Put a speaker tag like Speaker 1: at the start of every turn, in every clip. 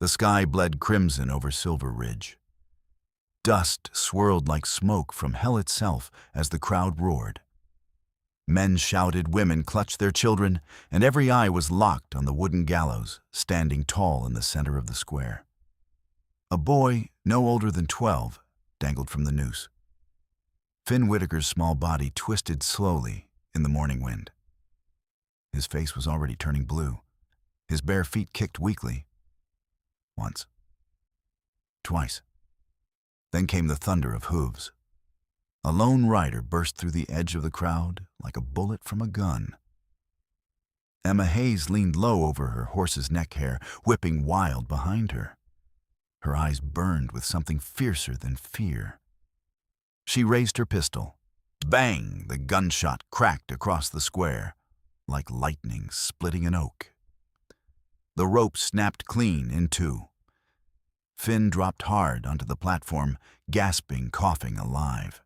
Speaker 1: The sky bled crimson over Silver Ridge. Dust swirled like smoke from hell itself as the crowd roared. Men shouted, women clutched their children, and every eye was locked on the wooden gallows standing tall in the center of the square. A boy, no older than 12, dangled from the noose. Finn Whitaker's small body twisted slowly in the morning wind. His face was already turning blue. His bare feet kicked weakly. Once. Twice. Then came the thunder of hooves. A lone rider burst through the edge of the crowd like a bullet from a gun. Emma Hayes leaned low over her horse's neck hair, whipping wild behind her. Her eyes burned with something fiercer than fear. She raised her pistol. Bang! The gunshot cracked across the square, like lightning splitting an oak. The rope snapped clean in two. Finn dropped hard onto the platform, gasping, coughing, alive.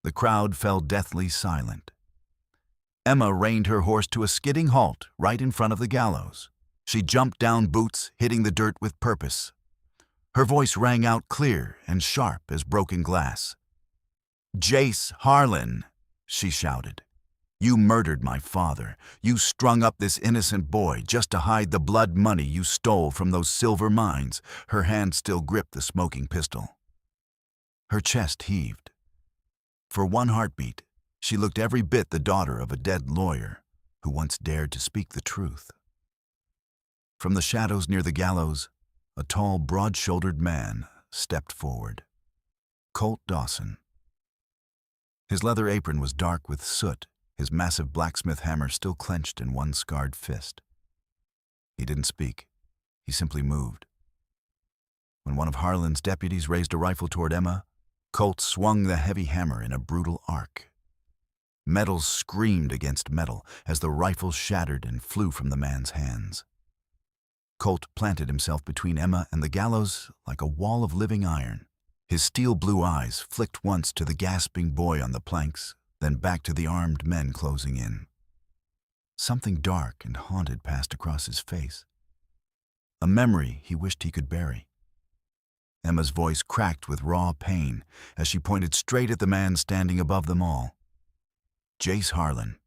Speaker 1: The crowd fell deathly silent. Emma reined her horse to a skidding halt right in front of the gallows. She jumped down boots, hitting the dirt with purpose. Her voice rang out clear and sharp as broken glass. "Jace Harlan," she shouted. "You murdered my father. You strung up this innocent boy just to hide the blood money you stole from those silver mines." Her hand still gripped the smoking pistol. Her chest heaved. For one heartbeat, she looked every bit the daughter of a dead lawyer who once dared to speak the truth. From the shadows near the gallows, a tall, broad-shouldered man stepped forward. Colt Dawson. His leather apron was dark with soot, his massive blacksmith hammer still clenched in one scarred fist. He didn't speak. He simply moved. When one of Harlan's deputies raised a rifle toward Emma, Colt swung the heavy hammer in a brutal arc. Metal screamed against metal as the rifle shattered and flew from the man's hands. Colt planted himself between Emma and the gallows like a wall of living iron. His steel-blue eyes flicked once to the gasping boy on the planks, then back to the armed men closing in. Something dark and haunted passed across his face. A memory he wished he could bury. Emma's voice cracked with raw pain as she pointed straight at the man standing above them all. Jace Harlan.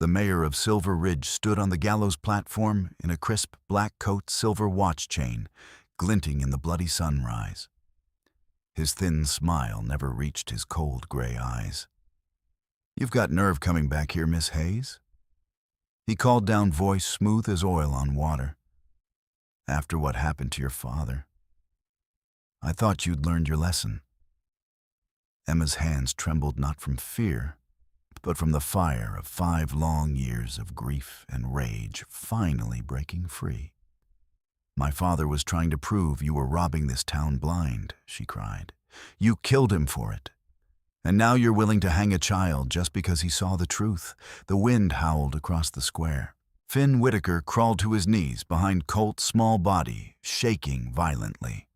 Speaker 1: The mayor of Silver Ridge stood on the gallows platform in a crisp black coat, silver watch chain, glinting in the bloody sunrise. His thin smile never reached his cold gray eyes. "You've got nerve coming back here, Miss Hayes." He called down, voice smooth as oil on water. "After what happened to your father, I thought you'd learned your lesson." Emma's hands trembled not from fear, but from the fire of 5 long years of grief and rage finally breaking free. "My father was trying to prove you were robbing this town blind," she cried. "You killed him for it. And now you're willing to hang a child just because he saw the truth." The wind howled across the square. Finn Whitaker crawled to his knees behind Colt's small body, shaking violently.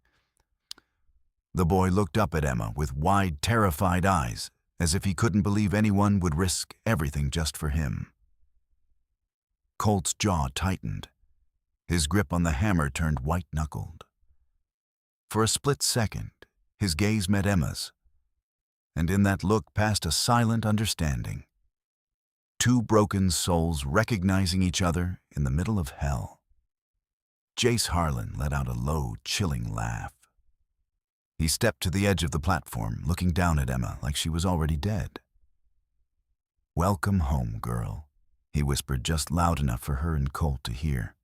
Speaker 1: The boy looked up at Emma with wide, terrified eyes, as if he couldn't believe anyone would risk everything just for him. Colt's jaw tightened. His grip on the hammer turned white-knuckled. For a split second, his gaze met Emma's, and in that look passed a silent understanding. Two broken souls recognizing each other in the middle of hell. Jace Harlan let out a low, chilling laugh. He stepped to the edge of the platform, looking down at Emma like she was already dead. "Welcome home, girl," he whispered just loud enough for her and Colt to hear.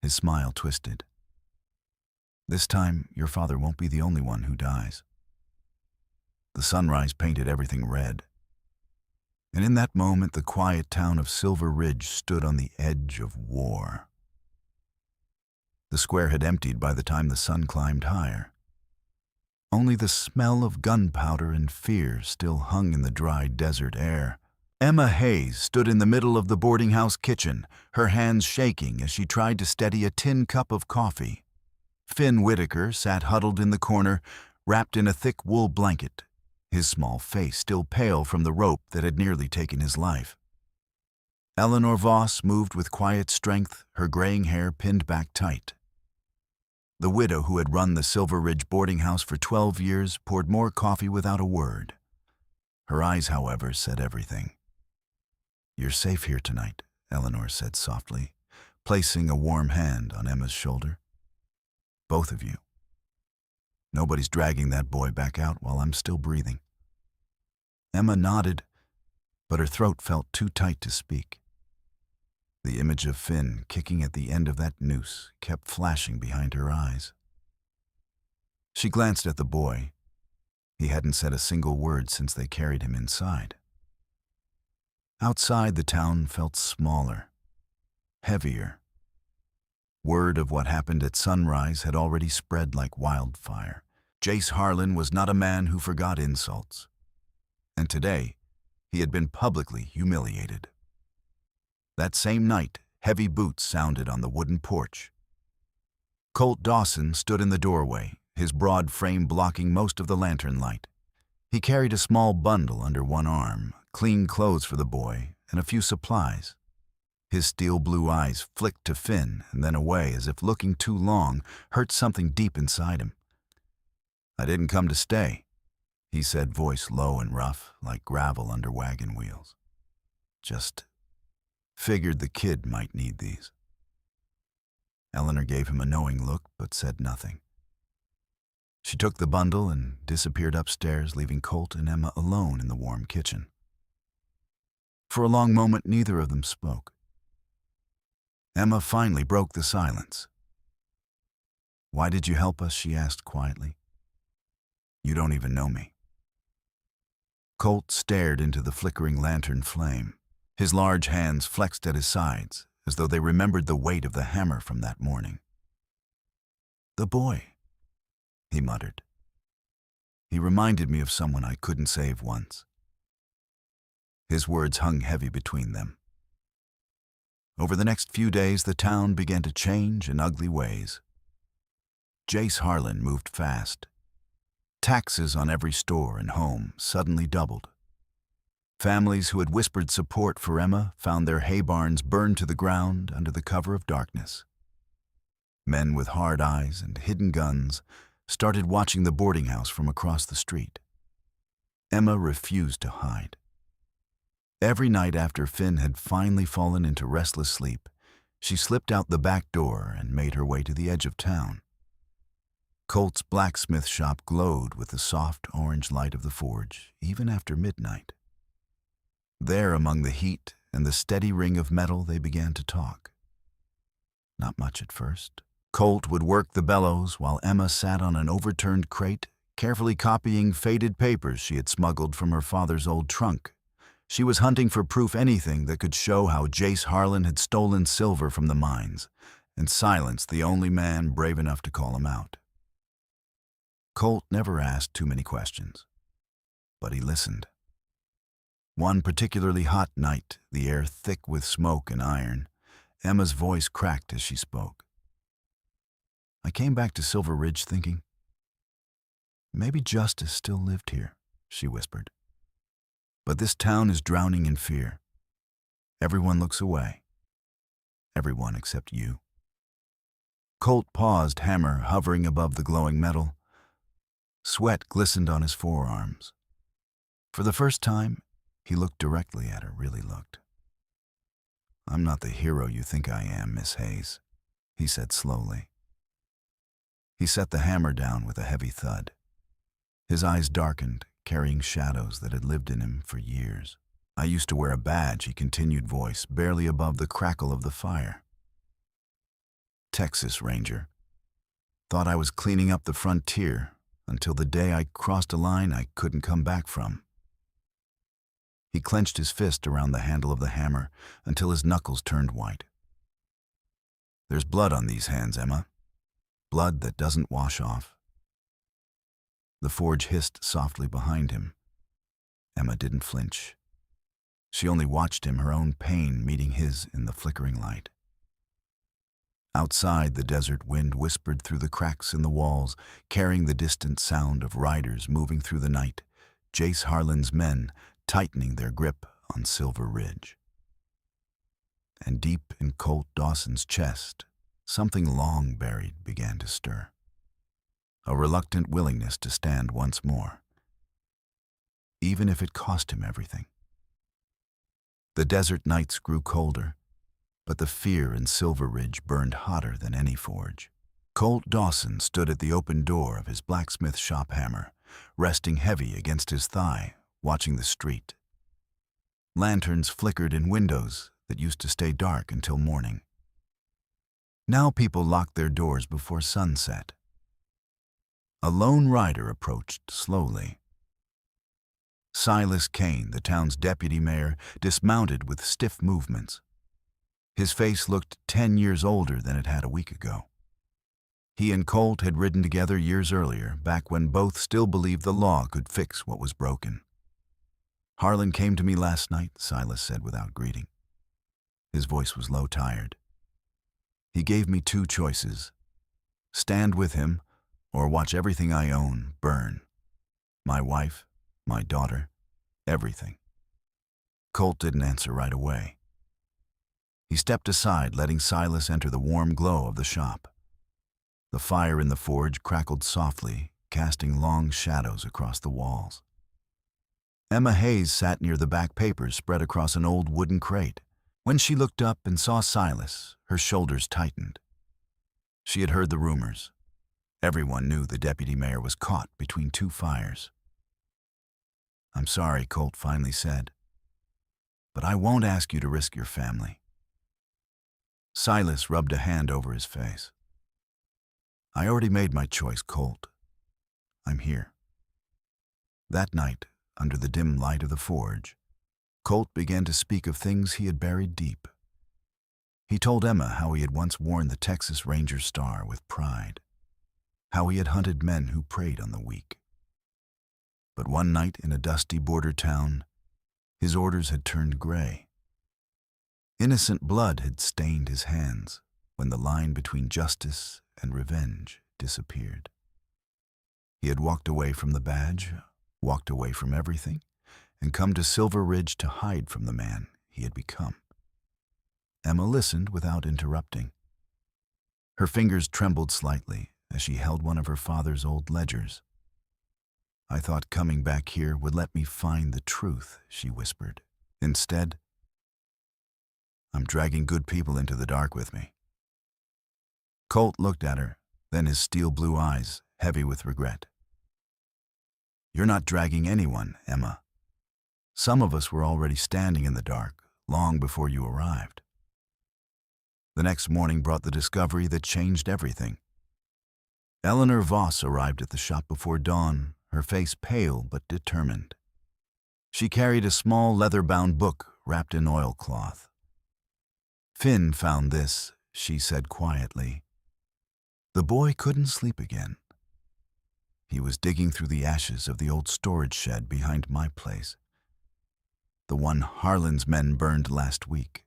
Speaker 1: His smile twisted. "This time, your father won't be the only one who dies." The sunrise painted everything red. And in that moment, the quiet town of Silver Ridge stood on the edge of war. The square had emptied by the time the sun climbed higher. Only the smell of gunpowder and fear still hung in the dry desert air. Emma Hayes stood in the middle of the boarding house kitchen, her hands shaking as she tried to steady a tin cup of coffee. Finn Whitaker sat huddled in the corner, wrapped in a thick wool blanket, his small face still pale from the rope that had nearly taken his life. Eleanor Voss moved with quiet strength, her graying hair pinned back tight. The widow who had run the Silver Ridge boarding house for 12 years poured more coffee without a word. Her eyes, however, said everything. "You're safe here tonight," Eleanor said softly, placing a warm hand on Emma's shoulder. "Both of you. Nobody's dragging that boy back out while I'm still breathing." Emma nodded, but her throat felt too tight to speak. The image of Finn kicking at the end of that noose kept flashing behind her eyes. She glanced at the boy. He hadn't said a single word since they carried him inside. Outside, the town felt smaller, heavier. Word of what happened at sunrise had already spread like wildfire. Jace Harlan was not a man who forgot insults. And today, he had been publicly humiliated. That same night, heavy boots sounded on the wooden porch. Colt Dawson stood in the doorway, his broad frame blocking most of the lantern light. He carried a small bundle under one arm, clean clothes for the boy, and a few supplies. His steel blue eyes flicked to Finn and then away as if looking too long hurt something deep inside him. "I didn't come to stay," he said, voice low and rough, like gravel under wagon wheels. "Just figured the kid might need these." Eleanor gave him a knowing look, but said nothing. She took the bundle and disappeared upstairs, leaving Colt and Emma alone in the warm kitchen. For a long moment, neither of them spoke. Emma finally broke the silence. "Why did you help us?" she asked quietly. "You don't even know me." Colt stared into the flickering lantern flame. His large hands flexed at his sides, as though they remembered the weight of the hammer from that morning. "The boy," he muttered. "He reminded me of someone I couldn't save once." His words hung heavy between them. Over the next few days, the town began to change in ugly ways. Jace Harlan moved fast. Taxes on every store and home suddenly doubled. Families who had whispered support for Emma found their hay barns burned to the ground under the cover of darkness. Men with hard eyes and hidden guns started watching the boarding house from across the street. Emma refused to hide. Every night after Finn had finally fallen into restless sleep, she slipped out the back door and made her way to the edge of town. Colt's blacksmith shop glowed with the soft orange light of the forge, even after midnight. There, among the heat and the steady ring of metal, they began to talk. Not much at first. Colt would work the bellows while Emma sat on an overturned crate, carefully copying faded papers she had smuggled from her father's old trunk. She was hunting for proof, anything that could show how Jace Harlan had stolen silver from the mines and silenced the only man brave enough to call him out. Colt never asked too many questions, but he listened. One particularly hot night, the air thick with smoke and iron, Emma's voice cracked as she spoke. "I came back to Silver Ridge thinking, maybe justice still lived here," she whispered. "But this town is drowning in fear. Everyone looks away. Everyone except you." Colt paused, hammer hovering above the glowing metal. Sweat glistened on his forearms. For the first time, he looked directly at her, really looked. "I'm not the hero you think I am, Miss Hayes," he said slowly. He set the hammer down with a heavy thud. His eyes darkened, carrying shadows that had lived in him for years. "I used to wear a badge," he continued, voice barely above the crackle of the fire. "Texas Ranger. Thought I was cleaning up the frontier until the day I crossed a line I couldn't come back from." He clenched his fist around the handle of the hammer until his knuckles turned white. "There's blood on these hands, Emma. Blood that doesn't wash off." The forge hissed softly behind him. Emma didn't flinch. She only watched him, her own pain meeting his in the flickering light. Outside, the desert wind whispered through the cracks in the walls, carrying the distant sound of riders moving through the night, Jace Harlan's men tightening their grip on Silver Ridge. and deep in Colt Dawson's chest, something long buried began to stir. A reluctant willingness to stand once more, even if it cost him everything. The desert nights grew colder, but the fear in Silver Ridge burned hotter than any forge. Colt Dawson stood at the open door of his blacksmith shop hammer, resting heavy against his thigh, watching the street. Lanterns flickered in windows that used to stay dark until morning. Now people locked their doors before sunset. A lone rider approached slowly. Silas Kane, the town's deputy mayor, dismounted with stiff movements. His face looked 10 years older than it had a week ago. He and Colt had ridden together years earlier, back when both still believed the law could fix what was broken. "Harlan came to me last night," Silas said without greeting. His voice was low, tired. "He gave me 2 choices: stand with him or watch everything I own burn. My wife, my daughter, everything." Colt didn't answer right away. He stepped aside, letting Silas enter the warm glow of the shop. The fire in the forge crackled softly, casting long shadows across the walls. Emma Hayes sat near the back papers spread across an old wooden crate. When she looked up and saw Silas, her shoulders tightened. She had heard the rumors. Everyone knew the deputy mayor was caught between 2 fires. "I'm sorry," Colt finally said, "but I won't ask you to risk your family." Silas rubbed a hand over his face. "I already made my choice, Colt. I'm here." That night, under the dim light of the forge, Colt began to speak of things he had buried deep. He told Emma how he had once worn the Texas Ranger star with pride, how he had hunted men who preyed on the weak. But one night in a dusty border town, his orders had turned gray. Innocent blood had stained his hands when the line between justice and revenge disappeared. He had walked away from the badge, walked away from everything, and come to Silver Ridge to hide from the man he had become. Emma listened without interrupting. Her fingers trembled slightly as she held one of her father's old ledgers. "I thought coming back here would let me find the truth," she whispered. "Instead, I'm dragging good people into the dark with me." Colt looked at her, then his steel blue eyes heavy with regret. "You're not dragging anyone, Emma. Some of us were already standing in the dark long before you arrived." The next morning brought the discovery that changed everything. Eleanor Voss arrived at the shop before dawn, her face pale but determined. She carried a small leather-bound book wrapped in oilcloth. "Finn found this," she said quietly. "The boy couldn't sleep again. He was digging through the ashes of the old storage shed behind my place, the one Harlan's men burned last week."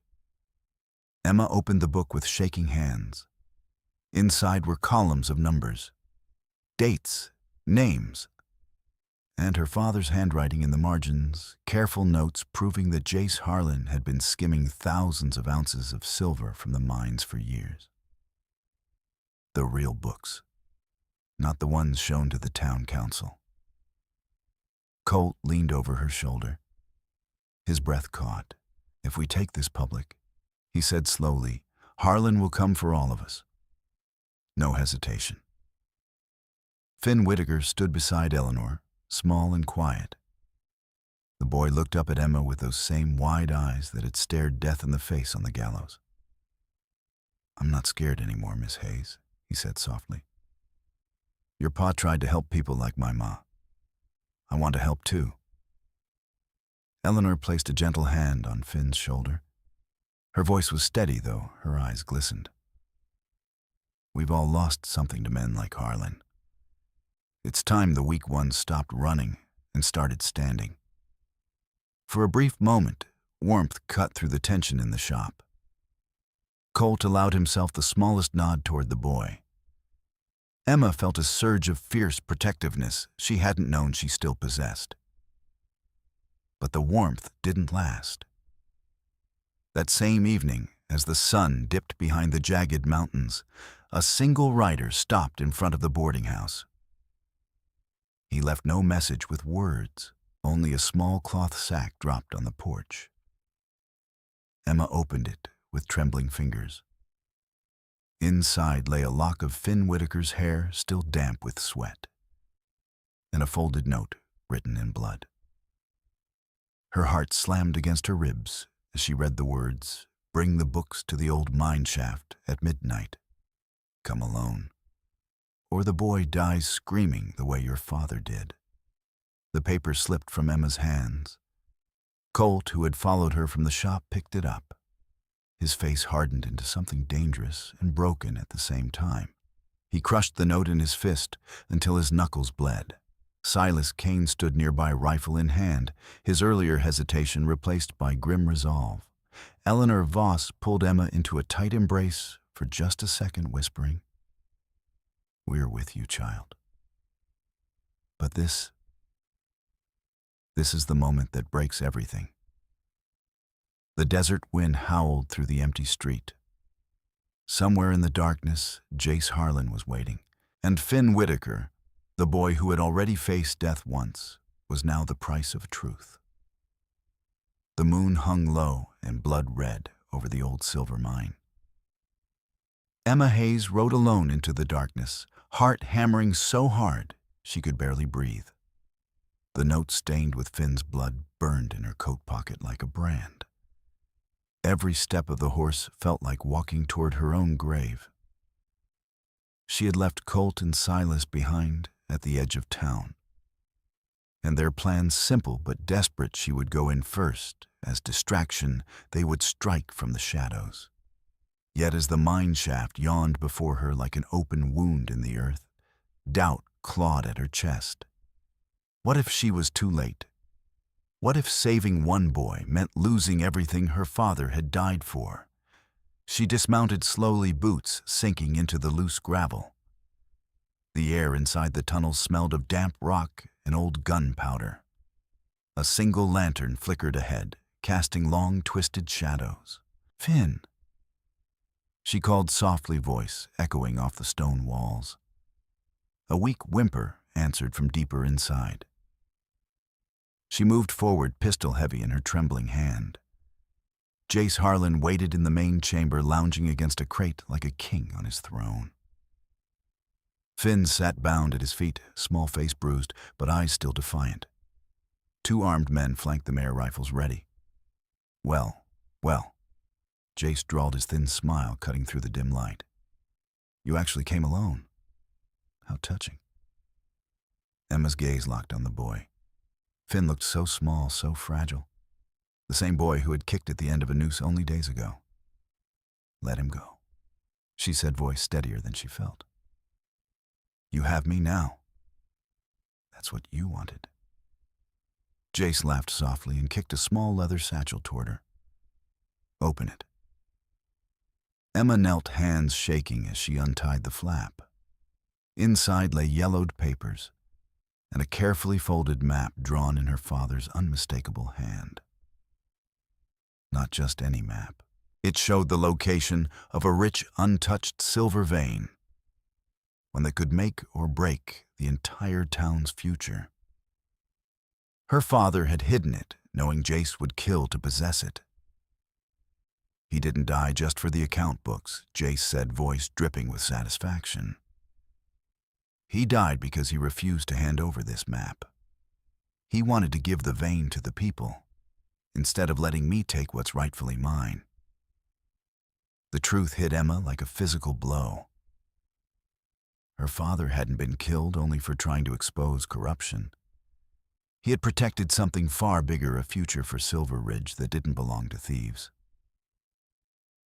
Speaker 1: Emma opened the book with shaking hands. Inside were columns of numbers, dates, names, and her father's handwriting in the margins, careful notes proving that Jace Harlan had been skimming thousands of ounces of silver from the mines for years. The real books, not the ones shown to the town council. Colt leaned over her shoulder. His breath caught. "If we take this public," he said slowly, "Harlan will come for all of us." No hesitation. Finn Whitaker stood beside Eleanor, small and quiet. The boy looked up at Emma with those same wide eyes that had stared death in the face on the gallows. "I'm not scared anymore, Miss Hayes," he said softly. "Your pa tried to help people like my ma. I want to help too." Eleanor placed a gentle hand on Finn's shoulder. Her voice was steady, though her eyes glistened. "We've all lost something to men like Harlan. It's time the weak ones stopped running and started standing." For a brief moment, warmth cut through the tension in the shop. Colt allowed himself the smallest nod toward the boy. Emma felt a surge of fierce protectiveness she hadn't known she still possessed. But the warmth didn't last. That same evening, as the sun dipped behind the jagged mountains, a single rider stopped in front of the boarding house. He left no message with words, only a small cloth sack dropped on the porch. Emma opened it with trembling fingers. Inside lay a lock of Finn Whitaker's hair still damp with sweat, and a folded note written in blood. Her heart slammed against her ribs as she read the words, "Bring the books to the old mine shaft at midnight. Come alone, or the boy dies screaming the way your father did." The paper slipped from Emma's hands. Colt, who had followed her from the shop, picked it up. His face hardened into something dangerous and broken at the same time. He crushed the note in his fist until his knuckles bled. Silas Kane stood nearby, rifle in hand, his earlier hesitation replaced by grim resolve. Eleanor Voss pulled Emma into a tight embrace for just a second, whispering, "We're with you, child." But this is the moment that breaks everything. The desert wind howled through the empty street. Somewhere in the darkness, Jace Harlan was waiting, and Finn Whitaker, the boy who had already faced death once, was now the price of truth. The moon hung low and blood red over the old silver mine. Emma Hayes rode alone into the darkness, heart hammering so hard she could barely breathe. The note stained with Finn's blood burned in her coat pocket like a brand. Every step of the horse felt like walking toward her own grave. She had left Colt and Silas behind at the edge of town, and their plans simple but desperate. She would go in first. As distraction, they would strike from the shadows. Yet as the mine shaft yawned before her like an open wound in the earth, doubt clawed at her chest. What if she was too late? What if saving one boy meant losing everything her father had died for? She dismounted slowly, boots sinking into the loose gravel. The air inside the tunnel smelled of damp rock and old gunpowder. A single lantern flickered ahead, casting long, twisted shadows. "Finn!" She called softly, voice echoing off the stone walls. A weak whimper answered from deeper inside. She moved forward, pistol heavy in her trembling hand. Jace Harlan waited in the main chamber, lounging against a crate like a king on his throne. Finn sat bound at his feet, small face bruised, but eyes still defiant. Two armed men flanked them, air rifles ready. Well. Jace drawled, his thin smile cutting through the dim light. "You actually came alone. How touching." Emma's gaze locked on the boy. Finn looked so small, so fragile. The same boy who had kicked at the end of a noose only days ago. "Let him go," she said, voice steadier than she felt. "You have me now. That's what you wanted." Jace laughed softly and kicked a small leather satchel toward her. "Open it." Emma knelt, hands shaking as she untied the flap. Inside lay yellowed papers and a carefully folded map drawn in her father's unmistakable hand. Not just any map. It showed the location of a rich, untouched silver vein, one that could make or break the entire town's future. Her father had hidden it, knowing Jace would kill to possess it. "He didn't die just for the account books," Jace said, voice dripping with satisfaction. "He died because he refused to hand over this map. He wanted to give the vein to the people, instead of letting me take what's rightfully mine." The truth hit Emma like a physical blow. Her father hadn't been killed only for trying to expose corruption. He had protected something far bigger, a future for Silver Ridge that didn't belong to thieves.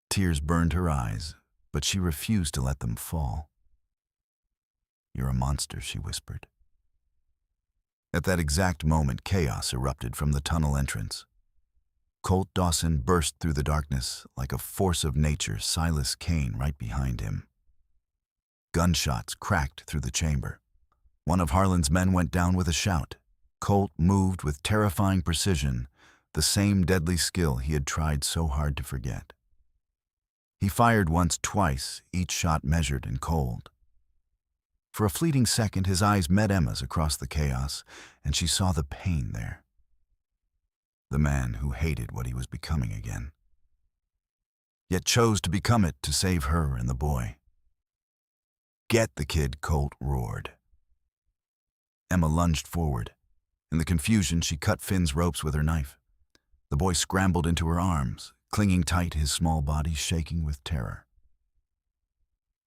Speaker 1: Tears burned her eyes, but she refused to let them fall. "You're a monster," she whispered. At that exact moment, chaos erupted from the tunnel entrance. Colt Dawson burst through the darkness like a force of nature, Silas Kane right behind him. Gunshots cracked through the chamber. One of Harlan's men went down with a shout. Colt moved with terrifying precision, the same deadly skill he had tried so hard to forget. He fired once, twice, each shot measured and cold. For a fleeting second, his eyes met Emma's across the chaos, and she saw the pain there. The man who hated what he was becoming again, yet chose to become it to save her and the boy. "Get the kid," Colt roared. Emma lunged forward. In the confusion, she cut Finn's ropes with her knife. The boy scrambled into her arms, clinging tight, his small body shaking with terror.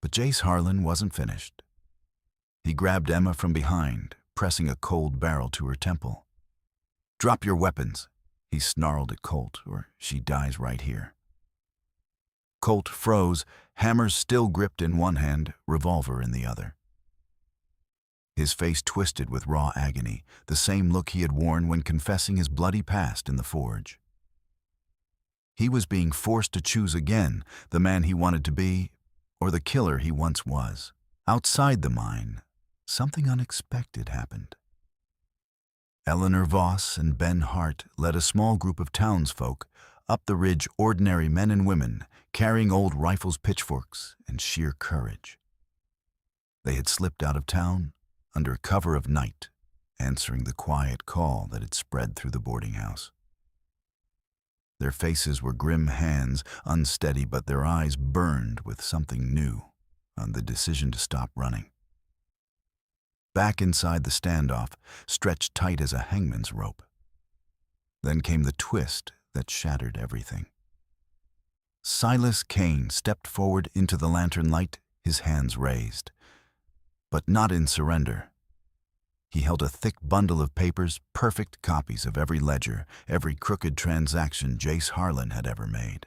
Speaker 1: But Jace Harlan wasn't finished. He grabbed Emma from behind, pressing a cold barrel to her temple. "Drop your weapons," he snarled at Colt, "or she dies right here." Colt froze, hammers still gripped in one hand, revolver in the other. His face twisted with raw agony, the same look he had worn when confessing his bloody past in the forge. He was being forced to choose again, the man he wanted to be, or the killer he once was. Outside the mine, something unexpected happened. Eleanor Voss and Ben Hart led a small group of townsfolk up the ridge, ordinary men and women, carrying old rifles, pitchforks, and sheer courage. They had slipped out of town under cover of night, answering the quiet call that had spread through the boarding house. Their faces were grim hands, unsteady, but their eyes burned with something new on the decision to stop running. Back inside the standoff, stretched tight as a hangman's rope. Then came the twist that shattered everything. Silas Kane stepped forward into the lantern light, his hands raised, but not in surrender. He held a thick bundle of papers, perfect copies of every ledger, every crooked transaction Jace Harlan had ever made.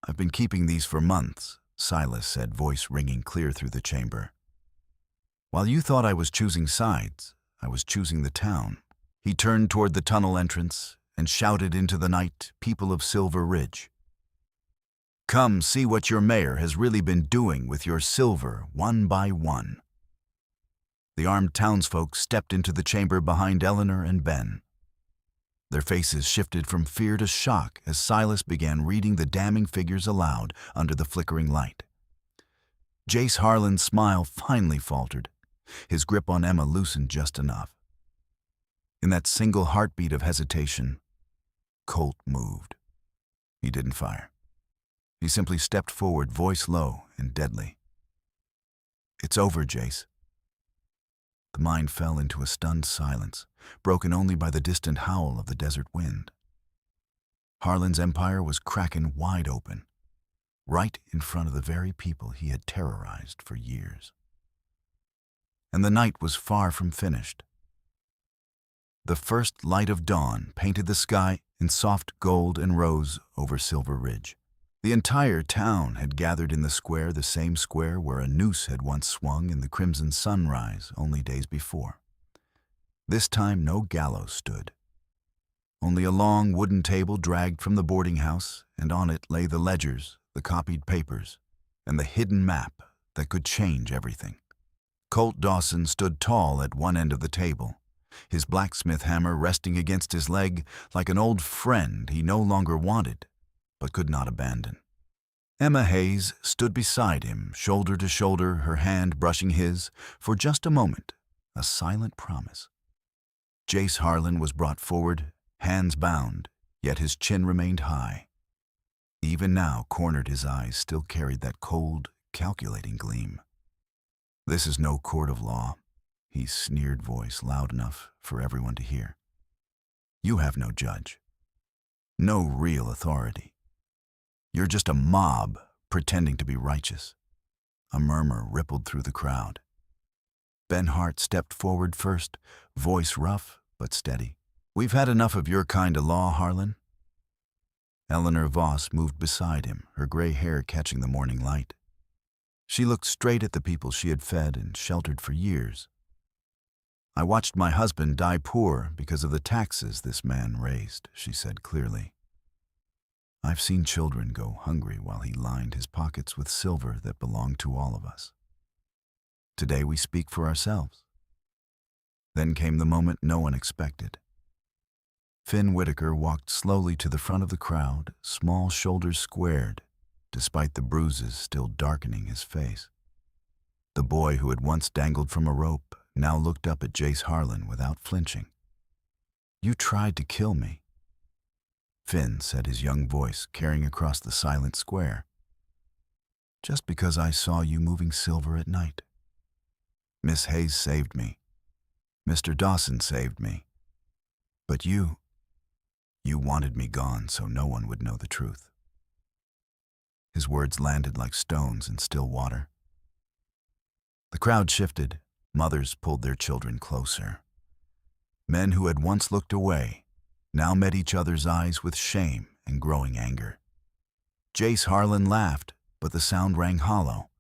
Speaker 1: "I've been keeping these for months," Silas said, voice ringing clear through the chamber. "While you thought I was choosing sides, I was choosing the town." He turned toward the tunnel entrance and shouted into the night, "People of Silver Ridge, come see what your mayor has really been doing with your silver, one by one." The armed townsfolk stepped into the chamber behind Eleanor and Ben. Their faces shifted from fear to shock as Silas began reading the damning figures aloud under the flickering light. Jace Harlan's smile finally faltered. His grip on Emma loosened just enough. In that single heartbeat of hesitation, Colt moved. He didn't fire. He simply stepped forward, voice low and deadly. "It's over, Jace." The mine fell into a stunned silence, broken only by the distant howl of the desert wind. Harlan's empire was cracking wide open, right in front of the very people he had terrorized for years. And the night was far from finished. The first light of dawn painted the sky in soft gold and rose over Silver Ridge. The entire town had gathered in the square, the same square where a noose had once swung in the crimson sunrise only days before. This time no gallows stood. Only a long wooden table dragged from the boarding house, and on it lay the ledgers, the copied papers, and the hidden map that could change everything. Colt Dawson stood tall at one end of the table, his blacksmith hammer resting against his leg like an old friend he no longer wanted, but could not abandon. Emma Hayes stood beside him, shoulder to shoulder, her hand brushing his, for just a moment, a silent promise. Jace Harlan was brought forward, hands bound, yet his chin remained high. Even now, cornered, his eyes still carried that cold, calculating gleam. "This is no court of law," he sneered, voice loud enough for everyone to hear. "You have no judge, no real authority. You're just a mob pretending to be righteous." A murmur rippled through the crowd. Ben Hart stepped forward first, voice rough but steady. "We've had enough of your kind of law, Harlan." Eleanor Voss moved beside him, her gray hair catching the morning light. She looked straight at the people she had fed and sheltered for years. "I watched my husband die poor because of the taxes this man raised," she said clearly. "I've seen children go hungry while he lined his pockets with silver that belonged to all of us. Today we speak for ourselves." Then came the moment no one expected. Finn Whitaker walked slowly to the front of the crowd, small shoulders squared, despite the bruises still darkening his face. The boy who had once dangled from a rope now looked up at Jace Harlan without flinching. "You tried to kill me," Finn said, his young voice carrying across the silent square. "Just because I saw you moving silver at night. Miss Hayes saved me. Mr. Dawson saved me. But you wanted me gone so no one would know the truth." His words landed like stones in still water. The crowd shifted. Mothers pulled their children closer. Men who had once looked away now met each other's eyes with shame and growing anger. Jace Harlan laughed, but the sound rang hollow.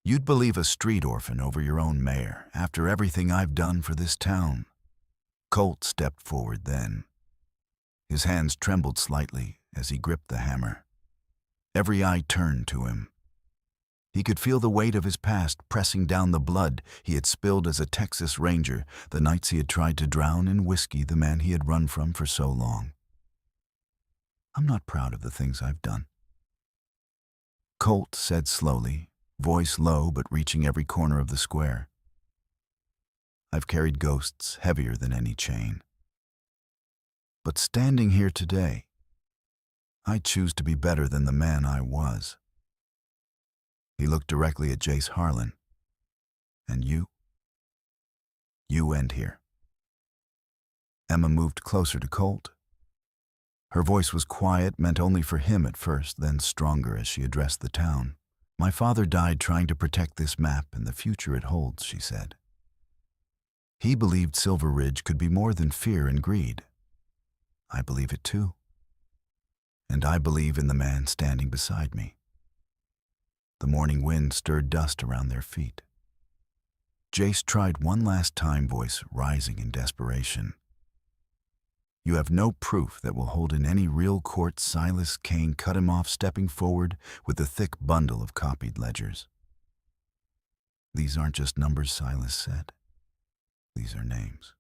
Speaker 1: "You'd believe a street orphan over your own mayor after everything I've done for this town." Colt stepped forward then. His hands trembled slightly as he gripped the hammer. Every eye turned to him. He could feel the weight of his past pressing down the blood he had spilled as a Texas Ranger, the nights he had tried to drown in whiskey the man he had run from for so long. "I'm not proud of the things I've done," Colt said slowly, voice low but reaching every corner of the square. "I've carried ghosts heavier than any chain. But standing here today, I choose to be better than the man I was." He looked directly at Jace Harlan. "And you end here." Emma moved closer to Colt. Her voice was quiet, meant only for him at first, then stronger as she addressed the town. "My father died trying to protect this map and the future it holds," she said. "He believed Silver Ridge could be more than fear and greed. I believe it too. And I believe in the man standing beside me." The morning wind stirred dust around their feet. Jace tried one last time, voice rising in desperation. "You have no proof that will hold in any real court." Silas Kane cut him off, stepping forward with a thick bundle of copied ledgers. "These aren't just numbers," Silas said. "These are names.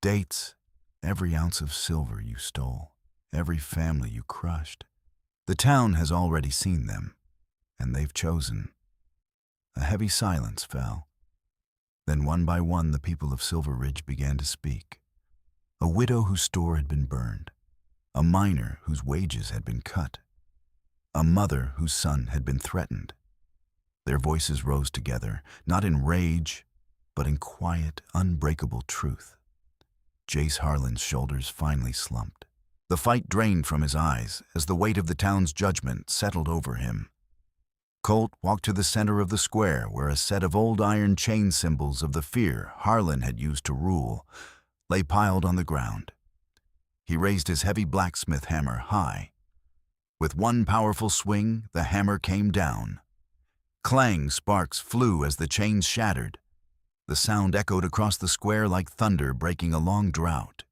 Speaker 1: Dates, every ounce of silver you stole, every family you crushed. The town has already seen them, and they've chosen." A heavy silence fell. Then one by one the people of Silver Ridge began to speak. A widow whose store had been burned, a miner whose wages had been cut, a mother whose son had been threatened. Their voices rose together, not in rage, but in quiet, unbreakable truth. Jace Harlan's shoulders finally slumped. The fight drained from his eyes as the weight of the town's judgment settled over him. Colt walked to the center of the square where a set of old iron chain symbols of the fear Harlan had used to rule lay piled on the ground. He raised his heavy blacksmith hammer high. With one powerful swing, the hammer came down. Clang sparks flew as the chains shattered. The sound echoed across the square like thunder breaking a long drought.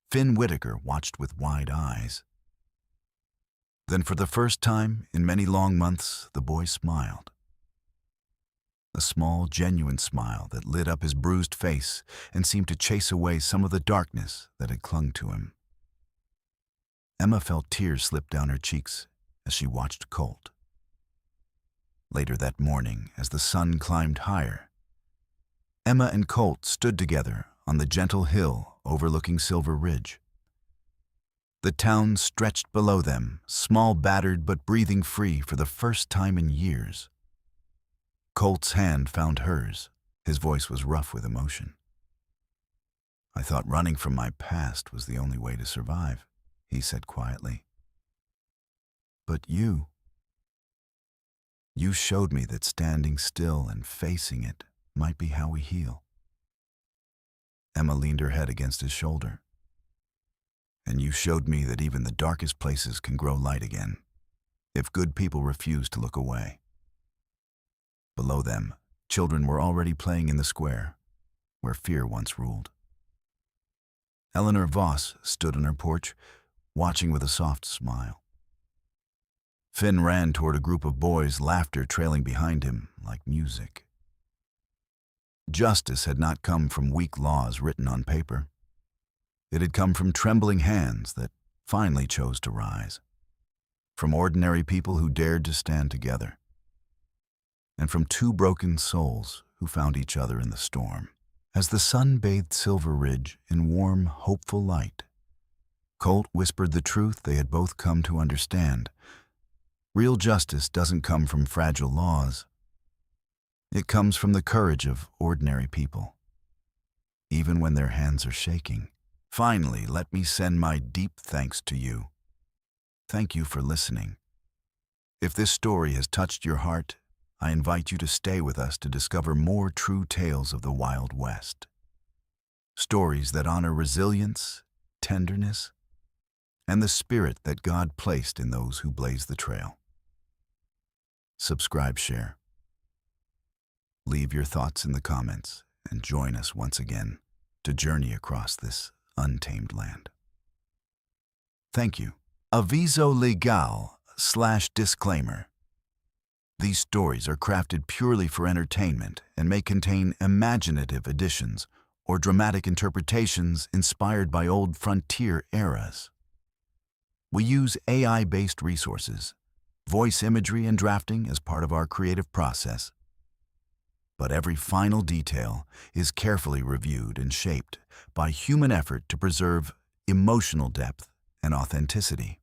Speaker 1: Finn Whitaker watched with wide eyes. Then for the first time in many long months, the boy smiled. A small, genuine smile that lit up his bruised face and seemed to chase away some of the darkness that had clung to him. Emma felt tears slip down her cheeks as she watched Colt. Later that morning, as the sun climbed higher, Emma and Colt stood together on the gentle hill overlooking Silver Ridge. The town stretched below them, small, battered, but breathing free for the first time in years. Colt's hand found hers. His voice was rough with emotion. "I thought running from my past was the only way to survive," he said quietly. "But you showed me that standing still and facing it might be how we heal." Emma leaned her head against his shoulder. "And you showed me that even the darkest places can grow light again, if good people refuse to look away." Below them, children were already playing in the square, where fear once ruled. Eleanor Voss stood on her porch, watching with a soft smile. Finn ran toward a group of boys, laughter trailing behind him like music. Justice had not come from weak laws written on paper. It had come from trembling hands that finally chose to rise. from ordinary people who dared to stand together, and from two broken souls who found each other in the storm. As the sun bathed Silver Ridge in warm, hopeful light, Colt whispered the truth they had both come to understand. Real justice doesn't come from fragile laws. It comes from the courage of ordinary people, even when their hands are shaking. Finally, let me send my deep thanks to you. Thank you for listening. If this story has touched your heart, I invite you to stay with us to discover more true tales of the Wild West. Stories that honor resilience, tenderness, and the spirit that God placed in those who blaze the trail. Subscribe, share. Leave your thoughts in the comments and join us once again to journey across this untamed land. Thank you. Aviso legal/disclaimer. These stories are crafted purely for entertainment and may contain imaginative additions or dramatic interpretations inspired by old frontier eras. We use AI-based resources, voice imagery and drafting as part of our creative process. But every final detail is carefully reviewed and shaped by human effort to preserve emotional depth and authenticity.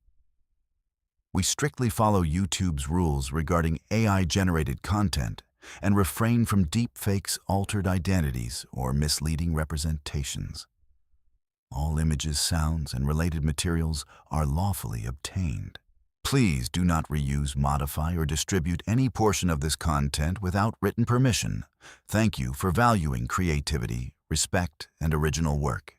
Speaker 1: We strictly follow YouTube's rules regarding AI-generated content and refrain from deepfakes, altered identities, or misleading representations. All images, sounds, and related materials are lawfully obtained. Please do not reuse, modify, or distribute any portion of this content without written permission. Thank you for valuing creativity, respect, and original work.